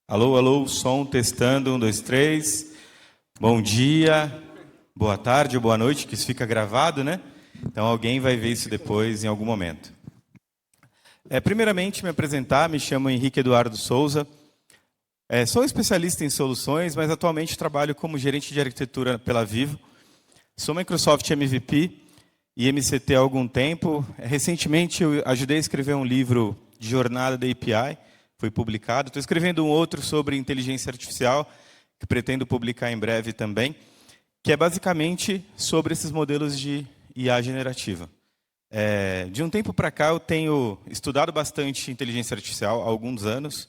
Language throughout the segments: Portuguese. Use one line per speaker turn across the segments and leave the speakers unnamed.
Alô, alô, som, testando, 1, 2, 3. Bom dia, boa tarde ou boa noite, que isso fica gravado, né? Então alguém vai ver isso depois, em algum momento. Primeiramente, me apresentar, me chamo Henrique Eduardo Souza. Sou especialista em soluções, mas atualmente trabalho como gerente de arquitetura pela Vivo. Sou Microsoft MVP e MCT há algum tempo. Recentemente, eu ajudei a escrever um livro de jornada da API, foi publicado. Estou escrevendo um outro sobre inteligência artificial, que pretendo publicar em breve também, que é basicamente sobre esses modelos de IA generativa. De um tempo para cá, eu tenho estudado bastante inteligência artificial há alguns anos,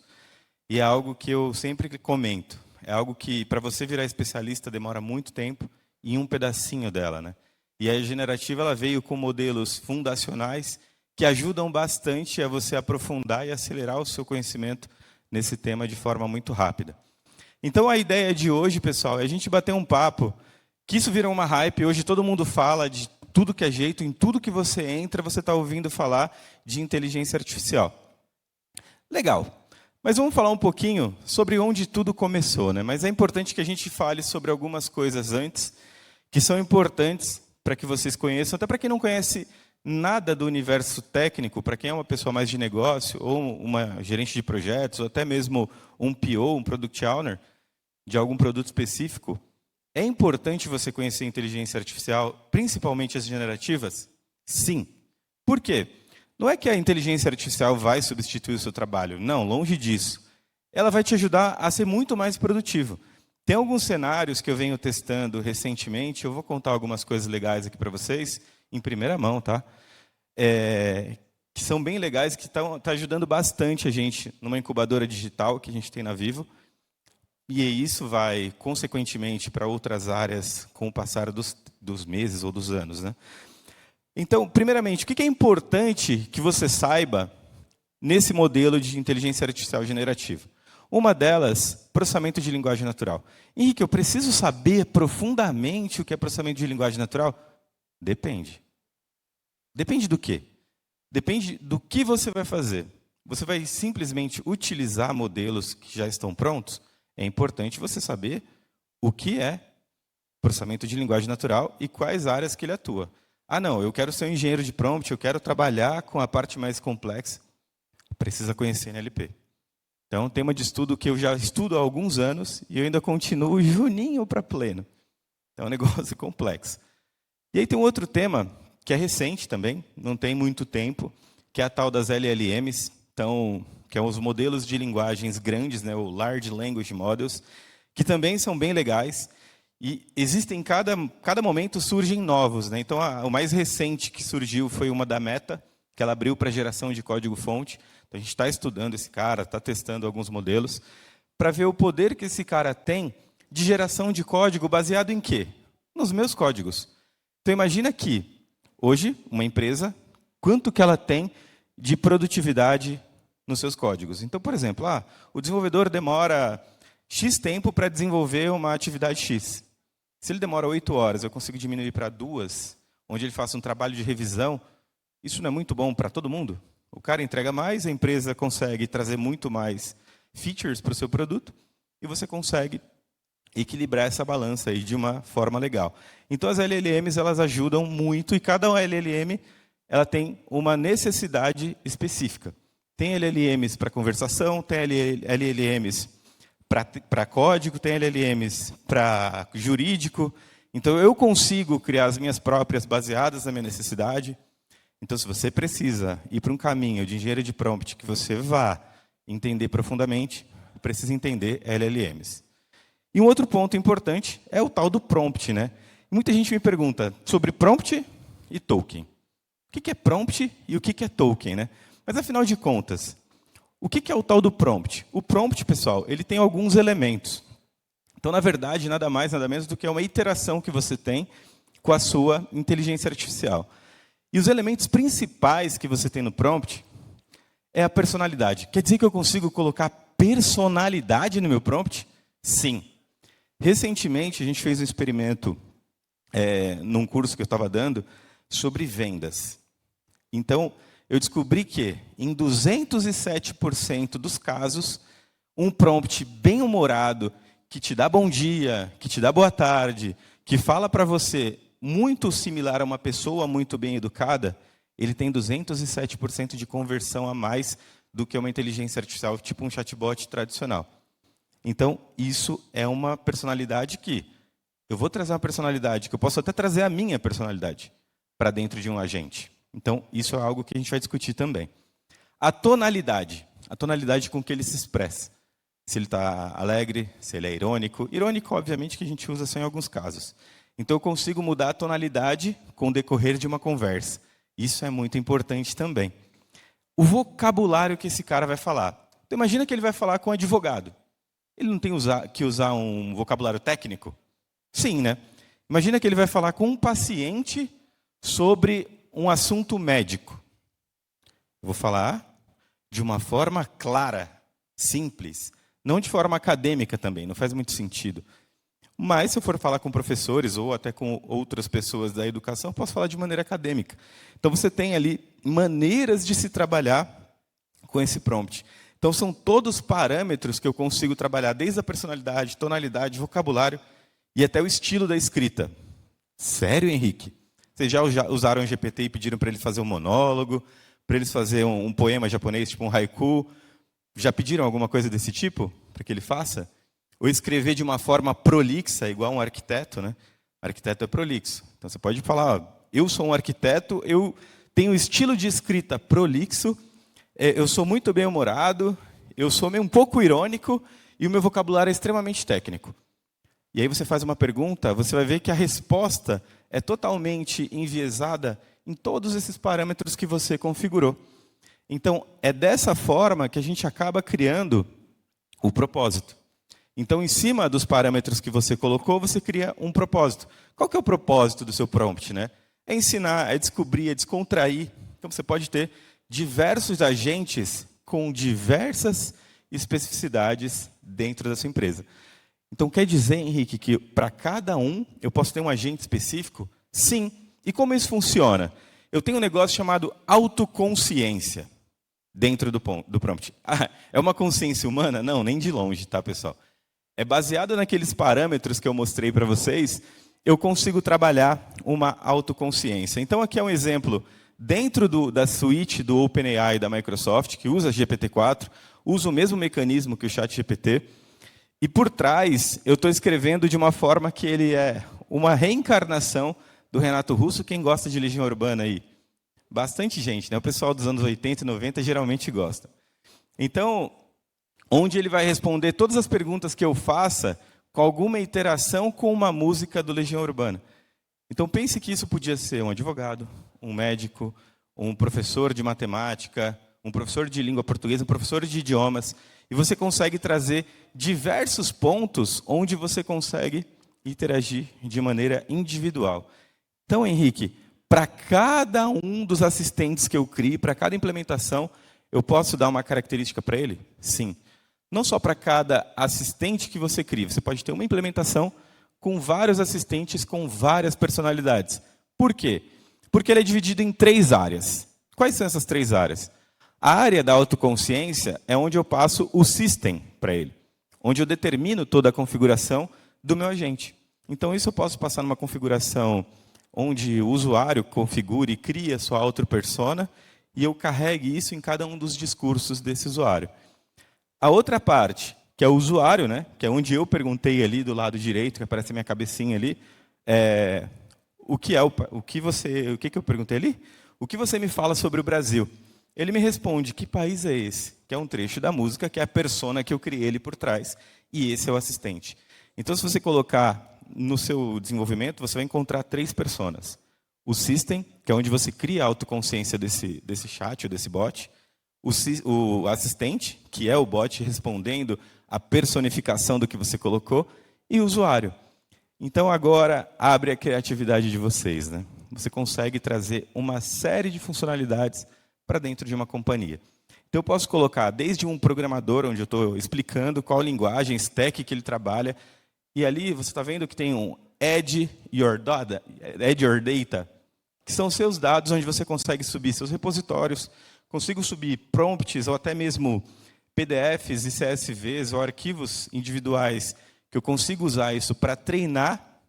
e é algo que eu sempre comento. É algo que, para você virar especialista, demora muito tempo, em um pedacinho dela, né? E a generativa ela veio com modelos fundacionais que ajudam bastante a você aprofundar e acelerar o seu conhecimento nesse tema de forma muito rápida. Então, a ideia de hoje, pessoal, é a gente bater um papo, que isso virou uma hype, hoje todo mundo fala de tudo que é jeito, em tudo que você entra, você está ouvindo falar de inteligência artificial. Legal, mas vamos falar um pouquinho sobre onde tudo começou, né? Mas é importante que a gente fale sobre algumas coisas antes, que são importantes para que vocês conheçam, até para quem não conhece nada do universo técnico, para quem é uma pessoa mais de negócio, ou uma gerente de projetos, ou até mesmo um PO, um Product Owner, de algum produto específico, é importante você conhecer a inteligência artificial, principalmente as generativas? Sim. Por quê? Não é que a inteligência artificial vai substituir o seu trabalho. Não, longe disso. Ela vai te ajudar a ser muito mais produtivo. Tem alguns cenários que eu venho testando recentemente, eu vou contar algumas coisas legais aqui para vocês, em primeira mão, tá? Que são bem legais, que tá ajudando bastante a gente numa incubadora digital que a gente tem na Vivo. E isso vai, consequentemente, para outras áreas com o passar dos meses ou dos anos, né? Então, primeiramente, o que é importante que você saiba nesse modelo de inteligência artificial generativa? Uma delas, processamento de linguagem natural. Henrique, eu preciso saber profundamente o que é processamento de linguagem natural? Depende. Depende do quê? Depende do que você vai fazer. Você vai simplesmente utilizar modelos que já estão prontos? É importante você saber o que é processamento de linguagem natural e quais áreas que ele atua. Ah, não, eu quero ser um engenheiro de prompt, eu quero trabalhar com a parte mais complexa. Precisa conhecer NLP. Então, tema de estudo que eu já estudo há alguns anos e eu ainda continuo juninho para pleno. Então, é um negócio complexo. E aí tem um outro tema que é recente também, não tem muito tempo, que é a tal das LLMs, então, que são os modelos de linguagens grandes, né, o Large Language Models, que também são bem legais. E existem, cada momento surgem novos, né? Então, o mais recente que surgiu foi uma da Meta, que ela abriu para geração de código-fonte. Então, a gente está estudando esse cara, está testando alguns modelos, para ver o poder que esse cara tem de geração de código baseado em quê? Nos meus códigos. Então, imagina que, hoje, uma empresa, quanto que ela tem de produtividade nos seus códigos. Então, por exemplo, o desenvolvedor demora X tempo para desenvolver uma atividade X. Se ele demora 8 horas, eu consigo diminuir para 2, onde ele faça um trabalho de revisão, isso não é muito bom para todo mundo? O cara entrega mais, a empresa consegue trazer muito mais features para o seu produto, e você consegue equilibrar essa balança aí de uma forma legal. Então, as LLMs elas ajudam muito, e cada LLM ela tem uma necessidade específica. Tem LLMs para conversação, tem LLMs para código, tem LLMs para jurídico. Então, eu consigo criar as minhas próprias baseadas na minha necessidade. Então, se você precisa ir para um caminho de engenharia de prompt que você vá entender profundamente, precisa entender LLMs. E um outro ponto importante é o tal do prompt, né? Muita gente me pergunta sobre prompt e token. O que é prompt e o que é token, né? Mas, afinal de contas, o que é o tal do prompt? O prompt, pessoal, ele tem alguns elementos. Então, na verdade, nada mais, nada menos do que uma iteração que você tem com a sua inteligência artificial. E os elementos principais que você tem no prompt é a personalidade. Quer dizer que eu consigo colocar personalidade no meu prompt? Sim. Recentemente, a gente fez um experimento num curso que eu estava dando sobre vendas. Então, eu descobri que, em 207% dos casos, um prompt bem-humorado, que te dá bom dia, que te dá boa tarde, que fala para você muito similar a uma pessoa muito bem educada, ele tem 207% de conversão a mais do que uma inteligência artificial, tipo um chatbot tradicional. Então, isso é uma personalidade que... Eu vou trazer uma personalidade, que eu posso até trazer a minha personalidade para dentro de um agente. Então, isso é algo que a gente vai discutir também. A tonalidade com que ele se expressa. Se ele está alegre, se ele é irônico. Irônico, obviamente, que a gente usa só em alguns casos. Então, eu consigo mudar a tonalidade com o decorrer de uma conversa. Isso é muito importante também. O vocabulário que esse cara vai falar. Então, imagina que ele vai falar com um advogado. Ele não tem que usar um vocabulário técnico? Sim, né? Imagina que ele vai falar com um paciente sobre um assunto médico. Eu vou falar de uma forma clara, simples. Não de forma acadêmica também, não faz muito sentido. Mas, se eu for falar com professores ou até com outras pessoas da educação, eu posso falar de maneira acadêmica. Então, você tem ali maneiras de se trabalhar com esse prompt. Então, são todos parâmetros que eu consigo trabalhar, desde a personalidade, tonalidade, vocabulário e até o estilo da escrita. Sério, Henrique? Vocês já usaram o GPT e pediram para ele fazer um monólogo, para eles fazer um poema japonês, tipo um haiku? Já pediram alguma coisa desse tipo para que ele faça? Ou escrever de uma forma prolixa, igual um arquiteto, né? Arquiteto é prolixo. Então, você pode falar, eu sou um arquiteto, eu tenho um estilo de escrita prolixo, eu sou muito bem-humorado, eu sou um pouco irônico e o meu vocabulário é extremamente técnico. E aí você faz uma pergunta, você vai ver que a resposta é totalmente enviesada em todos esses parâmetros que você configurou. Então, é dessa forma que a gente acaba criando o propósito. Então, em cima dos parâmetros que você colocou, você cria um propósito. Qual que é o propósito do seu prompt, né? É ensinar, é descobrir, é descontrair. Então, você pode ter diversos agentes com diversas especificidades dentro da sua empresa. Então, quer dizer, Henrique, que para cada um eu posso ter um agente específico? Sim. E como isso funciona? Eu tenho um negócio chamado autoconsciência dentro do prompt. É uma consciência humana? Não, nem de longe, tá, pessoal? É baseado naqueles parâmetros que eu mostrei para vocês, eu consigo trabalhar uma autoconsciência. Então, aqui é um exemplo dentro da suíte do OpenAI da Microsoft, que usa GPT-4, usa o mesmo mecanismo que o ChatGPT, e por trás eu estou escrevendo de uma forma que ele é uma reencarnação do Renato Russo. Quem gosta de Legião Urbana aí? Bastante gente, né? O pessoal dos anos 80 e 90 geralmente gosta. Então, onde ele vai responder todas as perguntas que eu faça com alguma interação com uma música do Legião Urbana. Então, pense que isso podia ser um advogado, um médico, um professor de matemática, um professor de língua portuguesa, um professor de idiomas. E você consegue trazer diversos pontos onde você consegue interagir de maneira individual. Então, Henrique, para cada um dos assistentes que eu crio, para cada implementação, eu posso dar uma característica para ele? Sim. Não só para cada assistente que você cria. Você pode ter uma implementação com vários assistentes com várias personalidades. Por quê? Porque ele é dividido em 3 áreas. Quais são essas 3 áreas? A área da autoconsciência é onde eu passo o system para ele, onde eu determino toda a configuração do meu agente. Então, isso eu posso passar numa configuração onde o usuário configure e cria sua auto-persona e eu carregue isso em cada um dos discursos desse usuário. A outra parte, que é o usuário, né, que é onde eu perguntei ali do lado direito, que aparece a minha cabecinha ali, o que eu perguntei ali? O que você me fala sobre o Brasil? Ele me responde, que país é esse? Que é um trecho da música, que é a persona que eu criei ali por trás. E esse é o assistente. Então, se você colocar no seu desenvolvimento, você vai encontrar 3 personas. O system, que é onde você cria a autoconsciência desse chat ou desse bot. O assistente, que é o bot respondendo a personificação do que você colocou. E o usuário. Então, agora, abre a criatividade de vocês, né? você consegue trazer uma série de funcionalidades para dentro de uma companhia. Então, eu posso colocar desde um programador, onde eu estou explicando qual linguagem, stack que ele trabalha, e ali você está vendo que tem um Add Your Data, que são seus dados onde você consegue subir seus repositórios, consigo subir prompts ou até mesmo PDFs e CSVs ou arquivos individuais que eu consigo usar isso para treinar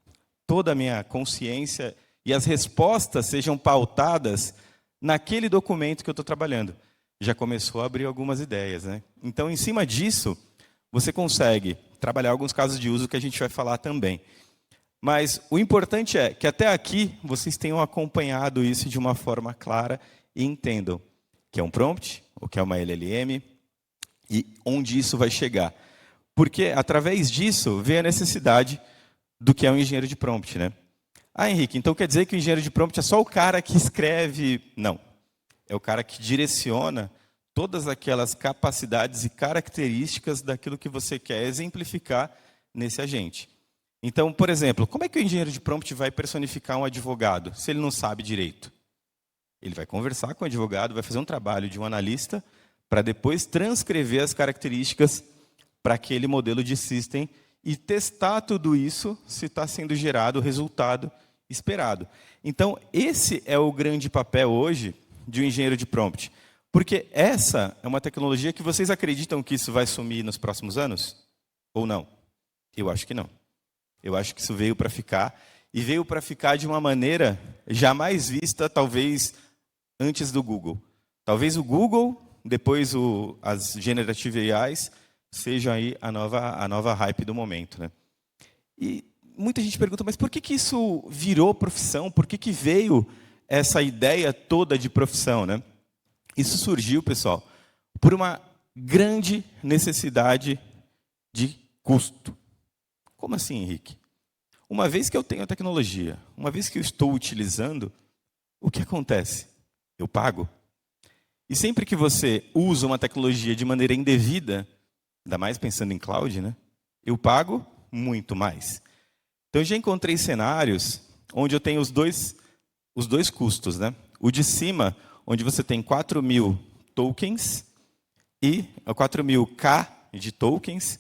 toda a minha consciência e as respostas sejam pautadas naquele documento que eu estou trabalhando. Já começou a abrir algumas ideias, né? Então, em cima disso, você consegue trabalhar alguns casos de uso que a gente vai falar também. Mas o importante é que até aqui vocês tenham acompanhado isso de uma forma clara e entendam que é um prompt, o que é uma LLM e onde isso vai chegar. Porque através disso vem a necessidade do que é um engenheiro de prompt, né? Ah, Henrique, então quer dizer que o engenheiro de prompt é só o cara que escreve? Não. É o cara que direciona todas aquelas capacidades e características daquilo que você quer exemplificar nesse agente. Então, por exemplo, como é que o engenheiro de prompt vai personificar um advogado se ele não sabe direito? Ele vai conversar com o advogado, vai fazer um trabalho de um analista para depois transcrever as características para aquele modelo de system e testar tudo isso se está sendo gerado o resultado esperado. Então, esse é o grande papel hoje de um engenheiro de prompt. Porque essa é uma tecnologia que vocês acreditam que isso vai sumir nos próximos anos? Ou não? Eu acho que não. Eu acho que isso veio para ficar, e veio para ficar de uma maneira jamais vista, talvez, antes do Google. Talvez o Google, depois as Generative AIs, sejam aí a nova hype do momento, né? E muita gente pergunta, mas por que isso virou profissão? Por que veio essa ideia toda de profissão, né? Isso surgiu, pessoal, por uma grande necessidade de custo. Como assim, Henrique? Uma vez que eu tenho a tecnologia, uma vez que eu estou utilizando, o que acontece? Eu pago. E sempre que você usa uma tecnologia de maneira indevida, ainda mais pensando em cloud, né? Eu pago muito mais. Então, eu já encontrei cenários onde eu tenho os dois custos, né? O de cima, onde você tem 4.000 tokens e 4.000K de tokens.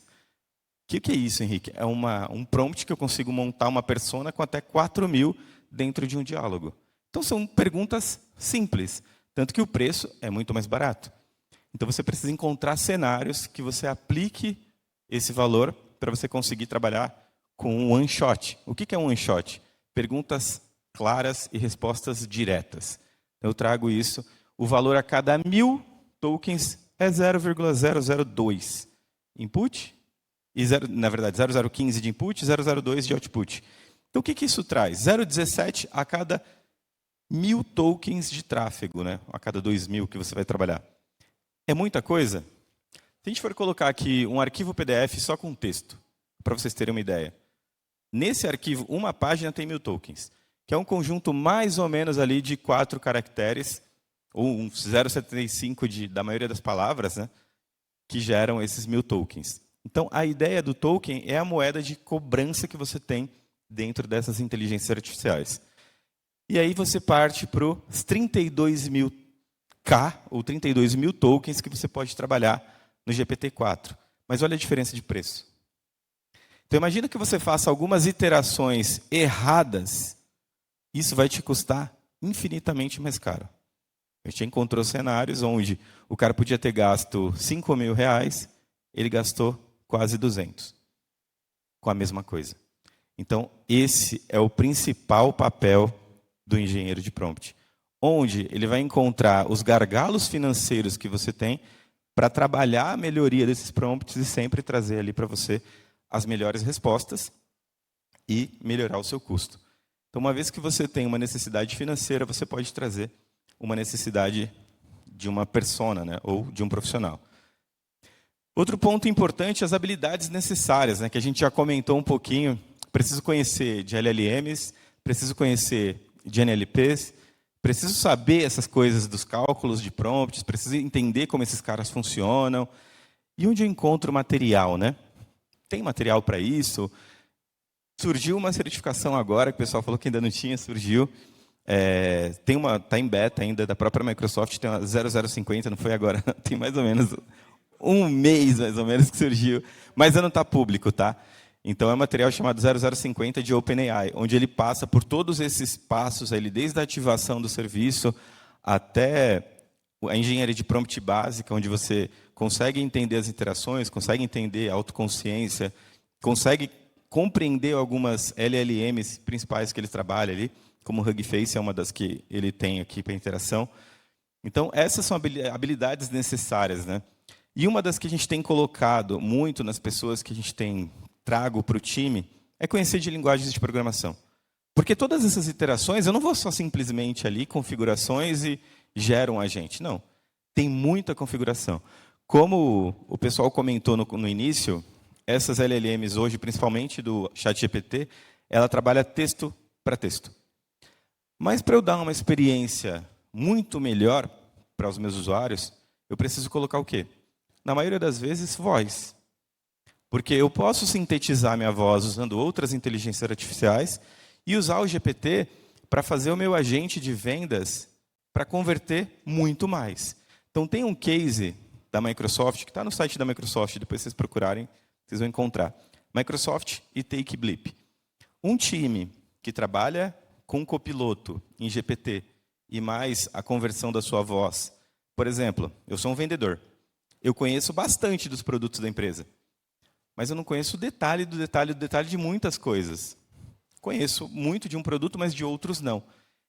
O que é isso, Henrique? É um prompt que eu consigo montar uma persona com até 4.000 dentro de um diálogo. Então, são perguntas simples, tanto que o preço é muito mais barato. Então, você precisa encontrar cenários que você aplique esse valor para você conseguir trabalhar com um one shot. O que é um one shot? Perguntas claras e respostas diretas. Eu trago isso. O valor a cada 1.000 tokens é 0,002 input, e na verdade 0,015 de input e 0,02 de output. Então, o que isso traz? 0,17 a cada 1.000 tokens de tráfego, né? A cada 2.000 que você vai trabalhar. É muita coisa? Se a gente for colocar aqui um arquivo PDF só com texto, para vocês terem uma ideia. Nesse arquivo, uma página tem 1.000 tokens, que é um conjunto mais ou menos ali de 4 caracteres, ou um 0,75 da maioria das palavras, né, que geram esses 1.000 tokens. Então, a ideia do token é a moeda de cobrança que você tem dentro dessas inteligências artificiais. E aí você parte para os 32.000K, ou 32.000 tokens que você pode trabalhar no GPT-4. Mas olha a diferença de preço. Então, imagina que você faça algumas iterações erradas. Isso vai te custar infinitamente mais caro. A gente encontrou cenários onde o cara podia ter gasto R$5.000, ele gastou quase 200 com a mesma coisa. Então, esse é o principal papel do engenheiro de prompt, onde ele vai encontrar os gargalos financeiros que você tem para trabalhar a melhoria desses prompts e sempre trazer ali para você as melhores respostas e melhorar o seu custo. Então, uma vez que você tem uma necessidade financeira, você pode trazer uma necessidade de uma persona, né, ou de um profissional. Outro ponto importante, as habilidades necessárias, né, que a gente já comentou um pouquinho. Preciso conhecer de LLMs, preciso conhecer de NLPs, preciso saber essas coisas dos cálculos de prompts, preciso entender como esses caras funcionam. E onde eu encontro material, né? Tem material para isso? Surgiu uma certificação agora, que o pessoal falou que ainda não tinha, surgiu. Está em beta ainda, da própria Microsoft, tem uma 0050, não foi agora, tem mais ou menos um mês, mais ou menos, que surgiu, mas ainda não está público, tá? Então, é um material chamado 0050 de OpenAI, onde ele passa por todos esses passos, ali, desde a ativação do serviço até a engenharia de prompt básica, onde você consegue entender as interações, consegue entender a autoconsciência, consegue compreender algumas LLMs principais que ele trabalha ali, como o Hugging Face é uma das que ele tem aqui para interação. Então, essas são habilidades necessárias, né? E uma das que a gente tem colocado muito nas pessoas que a gente tem trago para o time é conhecer de linguagens de programação. Porque todas essas iterações, eu não vou só simplesmente ali, configurações e gero um agente. Não, tem muita configuração. Como o pessoal comentou no início, essas LLMs hoje, principalmente do ChatGPT, ela trabalha texto para texto. Mas para eu dar uma experiência muito melhor para os meus usuários, eu preciso colocar o quê? Na maioria das vezes, voz. Porque eu posso sintetizar minha voz usando outras inteligências artificiais e usar o GPT para fazer o meu agente de vendas para converter muito mais. Então, tem um case da Microsoft, que está no site da Microsoft, depois vocês procurarem, vocês vão encontrar. Microsoft e TakeBlip. Um time que trabalha com um copiloto em GPT e mais a conversão da sua voz. Por exemplo, eu sou um vendedor. Eu conheço bastante dos produtos da empresa. Mas eu não conheço o detalhe do detalhe do detalhe de muitas coisas. Conheço muito de um produto, mas de outros não.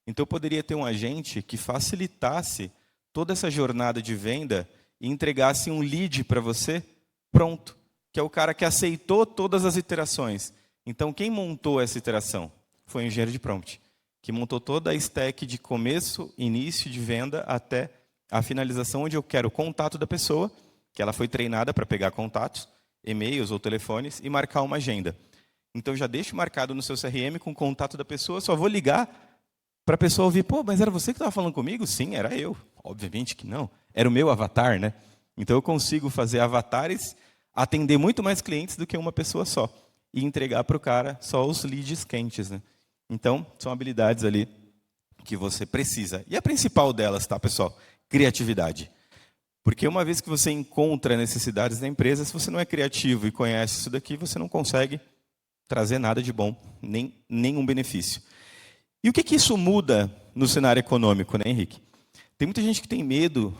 Então, eu poderia ter um agente que facilitasse toda essa jornada de venda e entregasse um lead para você pronto, que é o cara que aceitou todas as iterações. Então, quem montou essa iteração? Foi o engenheiro de prompt, que montou toda a stack de começo, início de venda até a finalização, onde eu quero o contato da pessoa, que ela foi treinada para pegar contatos, e-mails ou telefones, e marcar uma agenda. Então, já deixo marcado no seu CRM com o contato da pessoa, só vou ligar para a pessoa ouvir, pô, mas era você que estava falando comigo? Sim, era eu. Obviamente que não. Era o meu avatar, né? Então, eu consigo fazer avatares, atender muito mais clientes do que uma pessoa só. E entregar para o cara só os leads quentes, né? Então, são habilidades ali que você precisa. E a principal delas, tá, pessoal? Criatividade. Porque uma vez que você encontra necessidades da empresa, se você não é criativo e conhece isso daqui, você não consegue trazer nada de bom, nem nenhum benefício. E o que isso muda no cenário econômico, né, Henrique? Tem muita gente que tem medo,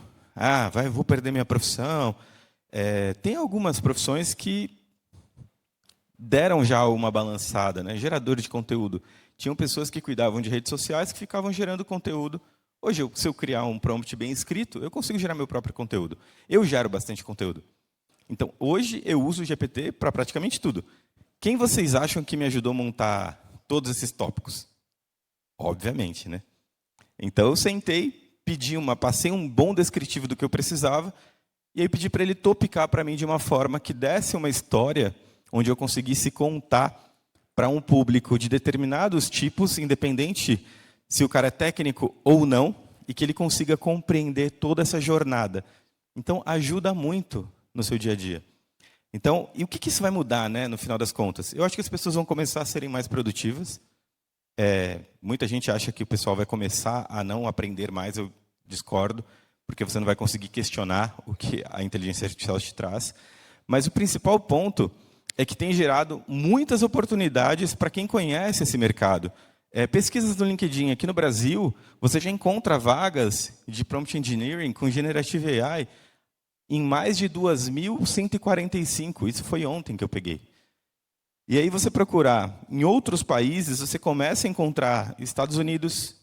vou perder minha profissão. Tem algumas profissões que deram já uma balançada, né? Geradores de conteúdo. Tinham pessoas que cuidavam de redes sociais que ficavam gerando conteúdo. Hoje, se eu criar um prompt bem escrito, eu consigo gerar meu próprio conteúdo. Eu gero bastante conteúdo. Então, hoje, eu uso o GPT para praticamente tudo. Quem vocês acham que me ajudou a montar todos esses tópicos? Obviamente, né? Então, eu sentei, passei um bom descritivo do que eu precisava, e aí pedi para ele topicar para mim de uma forma que desse uma história onde eu conseguisse contar para um público de determinados tipos, independente se o cara é técnico ou não, e que ele consiga compreender toda essa jornada. Então, ajuda muito no seu dia a dia. Então, e o que isso vai mudar, né, no final das contas? Eu acho que as pessoas vão começar a serem mais produtivas. Muita gente acha que o pessoal vai começar a não aprender mais, eu discordo, porque você não vai conseguir questionar o que a inteligência artificial te traz. Mas o principal ponto é que tem gerado muitas oportunidades para quem conhece esse mercado. Pesquisas no LinkedIn aqui no Brasil, você já encontra vagas de Prompt Engineering com Generative AI em mais de 2.145. Isso foi ontem que eu peguei. E aí você procurar em outros países, você começa a encontrar Estados Unidos,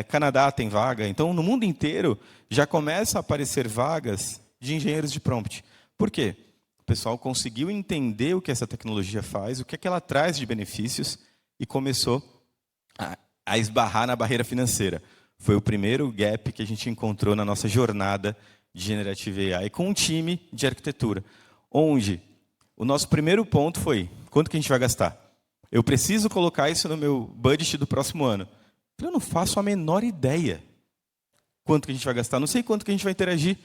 Canadá tem vaga. Então, no mundo inteiro, já começa a aparecer vagas de engenheiros de prompt. Por quê? O pessoal conseguiu entender o que essa tecnologia faz, o que é que ela traz de benefícios, e começou a esbarrar na barreira financeira. Foi o primeiro gap que a gente encontrou na nossa jornada de Generative AI com um time de arquitetura, onde o nosso primeiro ponto foi, quanto que a gente vai gastar? Eu preciso colocar isso no meu budget do próximo ano. Eu não faço a menor ideia quanto que a gente vai gastar, não sei quanto que a gente vai interagir.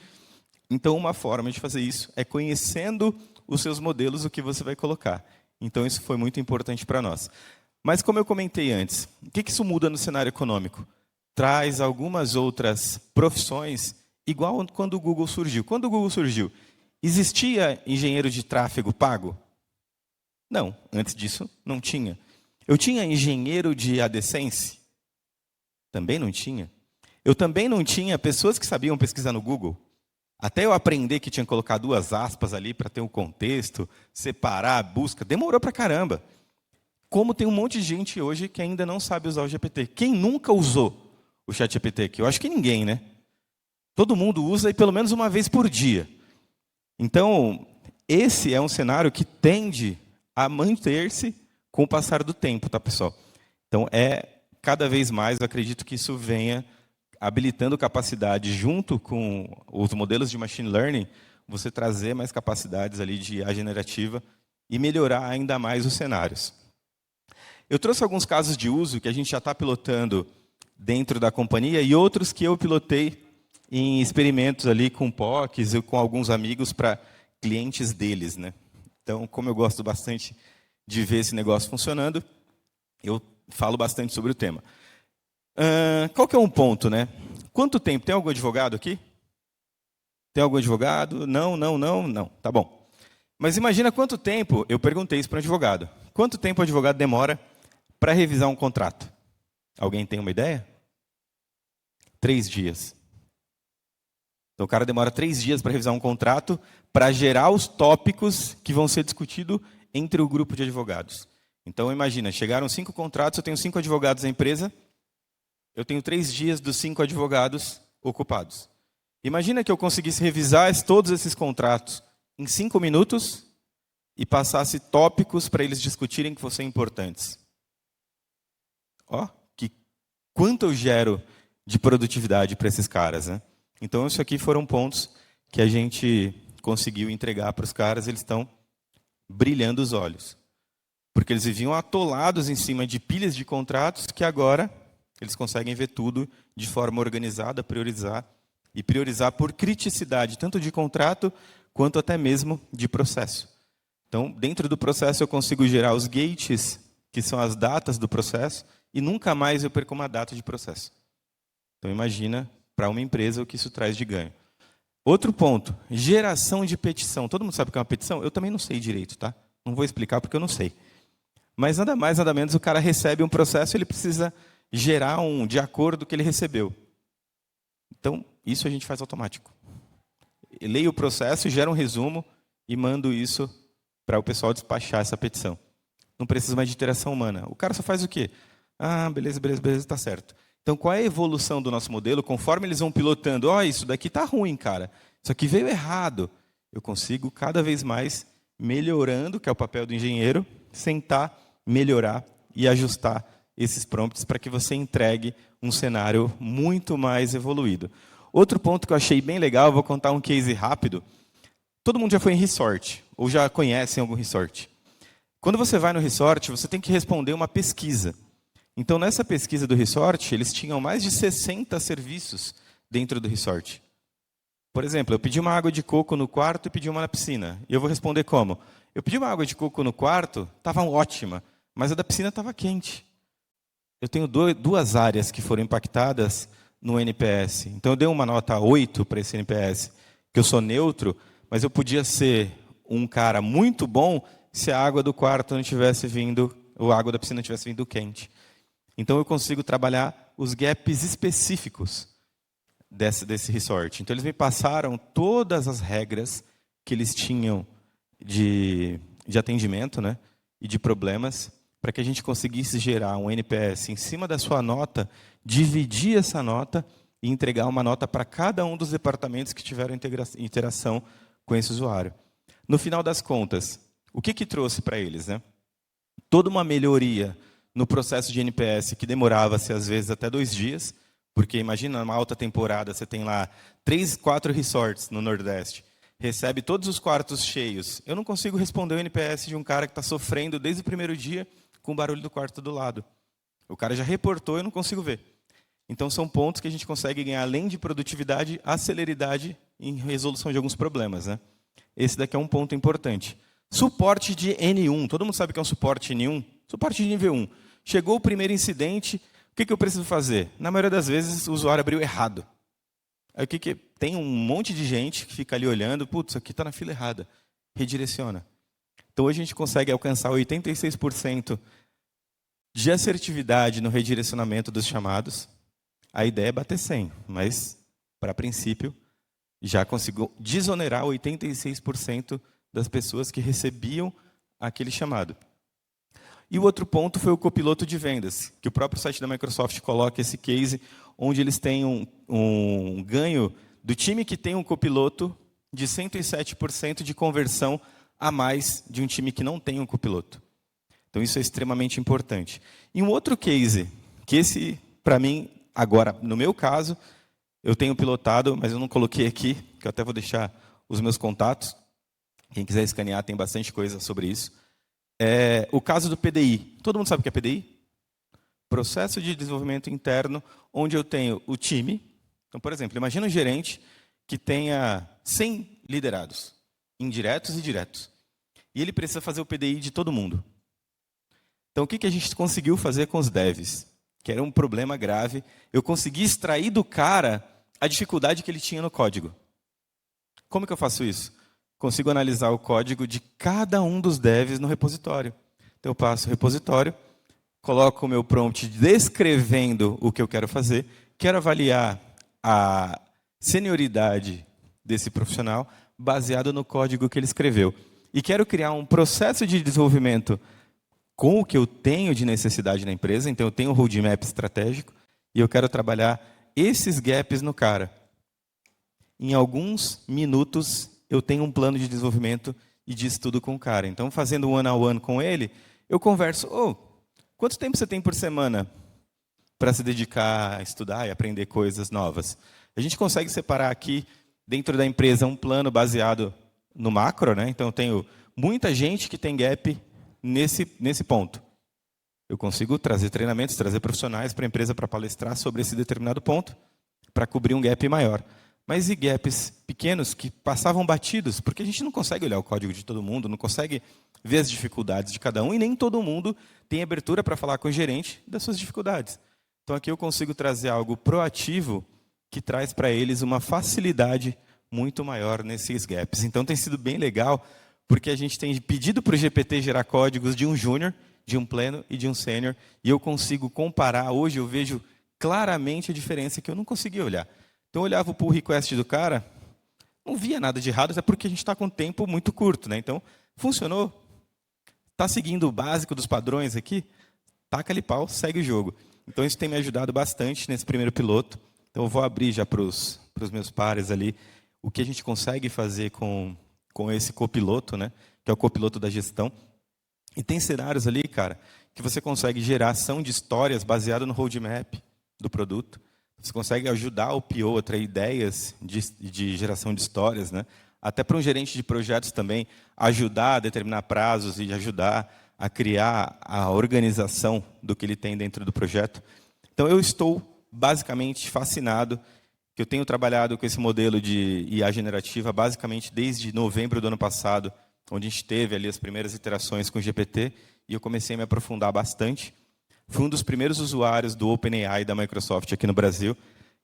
Então, uma forma de fazer isso é conhecendo os seus modelos, o que você vai colocar. Então, isso foi muito importante para nós. Mas, como eu comentei antes, o que isso muda no cenário econômico? Traz algumas outras profissões, igual quando o Google surgiu. Quando o Google surgiu, existia engenheiro de tráfego pago? Não, antes disso não tinha. Eu tinha engenheiro de AdSense? Também não tinha. Eu também não tinha pessoas que sabiam pesquisar no Google. Até eu aprender que tinha que colocar 2 aspas ali para ter um contexto, separar a busca, demorou para caramba. Como tem um monte de gente hoje que ainda não sabe usar o GPT. Quem nunca usou o ChatGPT aqui? Eu acho que ninguém, né? Todo mundo usa e pelo menos uma vez por dia. Então, esse é um cenário que tende a manter-se com o passar do tempo, tá, pessoal? Então, cada vez mais, eu acredito que isso venha habilitando capacidade, junto com os modelos de machine learning, você trazer mais capacidades ali de IA generativa e melhorar ainda mais os cenários. Eu trouxe alguns casos de uso que a gente já está pilotando dentro da companhia e outros que eu pilotei em experimentos ali com POCs e com alguns amigos para clientes deles, né? Então, como eu gosto bastante de ver esse negócio funcionando, eu falo bastante sobre o tema. Qual que é um ponto, né? Quanto tempo? Tem algum advogado aqui? Tem algum advogado? Não. Tá bom. Mas imagina quanto tempo, eu perguntei isso para um advogado. Quanto tempo o advogado demora para revisar um contrato? Alguém tem uma ideia? 3 dias. Então, o cara demora 3 dias para revisar um contrato para gerar os tópicos que vão ser discutidos entre o grupo de advogados. Então, imagina, chegaram 5 contratos, eu tenho 5 advogados na empresa, eu tenho 3 dias dos 5 advogados ocupados. Imagina que eu conseguisse revisar todos esses contratos em 5 minutos e passasse tópicos para eles discutirem que fossem importantes. Quanto eu gero de produtividade para esses caras, né? Então, isso aqui foram pontos que a gente conseguiu entregar para os caras, eles estão brilhando os olhos. Porque eles viviam atolados em cima de pilhas de contratos que agora eles conseguem ver tudo de forma organizada, priorizar, e priorizar por criticidade, tanto de contrato quanto até mesmo de processo. Então, dentro do processo, eu consigo gerar os gates, que são as datas do processo, e nunca mais eu perco uma data de processo. Então, imagina para uma empresa o que isso traz de ganho. Outro ponto, geração de petição. Todo mundo sabe o que é uma petição? Eu também não sei direito, tá? Não vou explicar porque eu não sei. Mas nada mais, nada menos, o cara recebe um processo, ele precisa gerar de acordo com o que ele recebeu. Então, isso a gente faz automático. Eu leio o processo, gero um resumo e mando isso para o pessoal despachar essa petição. Não precisa mais de interação humana. O cara só faz o quê? Beleza, está certo. Então, qual é a evolução do nosso modelo? Conforme eles vão pilotando, isso daqui está ruim, cara. Isso aqui veio errado. Eu consigo cada vez mais melhorando, que é o papel do engenheiro, sentar, melhorar e ajustar esses prompts para que você entregue um cenário muito mais evoluído. Outro ponto que eu achei bem legal, eu vou contar um case rápido. Todo mundo já foi em resort, ou já conhece algum resort. Quando você vai no resort, você tem que responder uma pesquisa. Então, nessa pesquisa do resort, eles tinham mais de 60 serviços dentro do resort. Por exemplo, eu pedi uma água de coco no quarto e pedi uma na piscina. E eu vou responder como? Eu pedi uma água de coco no quarto, estava ótima, mas a da piscina estava quente. Eu tenho 2 áreas que foram impactadas no NPS. Então, eu dei uma nota 8 para esse NPS, que eu sou neutro, mas eu podia ser um cara muito bom se a água do quarto não tivesse vindo, ou a água da piscina não tivesse vindo quente. Então, eu consigo trabalhar os gaps específicos desse resort. Então, eles me passaram todas as regras que eles tinham de atendimento, né, e de problemas, para que a gente conseguisse gerar um NPS em cima da sua nota, dividir essa nota e entregar uma nota para cada um dos departamentos que tiveram interação com esse usuário. No final das contas, o que trouxe para eles, né? Toda uma melhoria no processo de NPS que demorava-se, às vezes, até 2 dias, porque imagina, numa alta temporada, você tem lá 3, 4 resorts no Nordeste, recebe todos os quartos cheios. Eu não consigo responder o NPS de um cara que está sofrendo desde o primeiro dia com o barulho do quarto do lado. O cara já reportou e eu não consigo ver. Então, são pontos que a gente consegue ganhar, além de produtividade, a celeridade em resolução de alguns problemas, né? Esse daqui é um ponto importante. Suporte de N1. Todo mundo sabe o que é um suporte N1? Suporte de nível 1. Chegou o primeiro incidente, o que eu preciso fazer? Na maioria das vezes, o usuário abriu errado. Aí tem um monte de gente que fica ali olhando, putz, isso aqui está na fila errada. Redireciona. Então, hoje a gente consegue alcançar 86% de assertividade no redirecionamento dos chamados. A ideia é bater 100, mas, para princípio, já conseguiu desonerar 86% das pessoas que recebiam aquele chamado. E o outro ponto foi o copiloto de vendas, que o próprio site da Microsoft coloca esse case, onde eles têm um ganho do time que tem um copiloto de 107% de conversão a mais de um time que não tem um copiloto. Então, isso é extremamente importante. E um outro case, que esse, para mim, agora, no meu caso, eu tenho pilotado, mas eu não coloquei aqui, que eu até vou deixar os meus contatos. Quem quiser escanear, tem bastante coisa sobre isso. É o caso do PDI. Todo mundo sabe o que é PDI? Processo de desenvolvimento interno, onde eu tenho o time. Então, por exemplo, imagina um gerente que tenha 100 liderados, indiretos e diretos. E ele precisa fazer o PDI de todo mundo. Então, o que a gente conseguiu fazer com os devs? Que era um problema grave. Eu consegui extrair do cara a dificuldade que ele tinha no código. Como que eu faço isso? Consigo analisar o código de cada um dos devs no repositório. Então, eu passo o repositório, coloco o meu prompt descrevendo o que eu quero fazer, quero avaliar a senioridade desse profissional baseado no código que ele escreveu. E quero criar um processo de desenvolvimento com o que eu tenho de necessidade na empresa. Então, eu tenho um roadmap estratégico e eu quero trabalhar esses gaps no cara. Em alguns minutos, eu tenho um plano de desenvolvimento e de estudo com o cara. Então, fazendo one-on-one com ele, eu converso, quanto tempo você tem por semana para se dedicar a estudar e aprender coisas novas? A gente consegue separar aqui, dentro da empresa, um plano baseado no macro, né? Então, eu tenho muita gente que tem gap nesse ponto. Eu consigo trazer treinamentos, trazer profissionais para a empresa para palestrar sobre esse determinado ponto, para cobrir um gap maior. Mas e gaps pequenos que passavam batidos? Porque a gente não consegue olhar o código de todo mundo, não consegue ver as dificuldades de cada um, e nem todo mundo tem abertura para falar com o gerente das suas dificuldades. Então, aqui eu consigo trazer algo proativo que traz para eles uma facilidade muito maior nesses gaps. Então, tem sido bem legal, porque a gente tem pedido para o GPT gerar códigos de um júnior, de um pleno e de um sênior, e eu consigo comparar. Hoje eu vejo claramente a diferença que eu não conseguia olhar. Então, eu olhava o pull request do cara, não via nada de errado, até porque a gente está com um tempo muito curto, né? Então, funcionou. Está seguindo o básico dos padrões aqui? Taca ali pau, segue o jogo. Então, isso tem me ajudado bastante nesse primeiro piloto. Então, eu vou abrir já para os meus pares ali o que a gente consegue fazer com esse copiloto, né? Que é o copiloto da gestão. E tem cenários ali, cara, que você consegue geração de histórias baseado no roadmap do produto. Você consegue ajudar o PO a ter ideias de geração de histórias, né? Até para um gerente de projetos também, ajudar a determinar prazos e ajudar a criar a organização do que ele tem dentro do projeto. Então, eu estou basicamente fascinado, que eu tenho trabalhado com esse modelo de IA generativa basicamente desde novembro do ano passado, onde a gente teve ali as primeiras iterações com o GPT, e eu comecei a me aprofundar bastante. Fui um dos primeiros usuários do OpenAI da Microsoft aqui no Brasil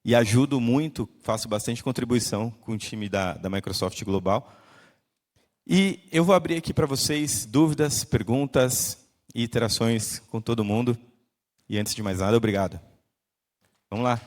e ajudo muito, faço bastante contribuição com o time da Microsoft Global. E eu vou abrir aqui para vocês dúvidas, perguntas e interações com todo mundo. E antes de mais nada, obrigado. Vamos lá.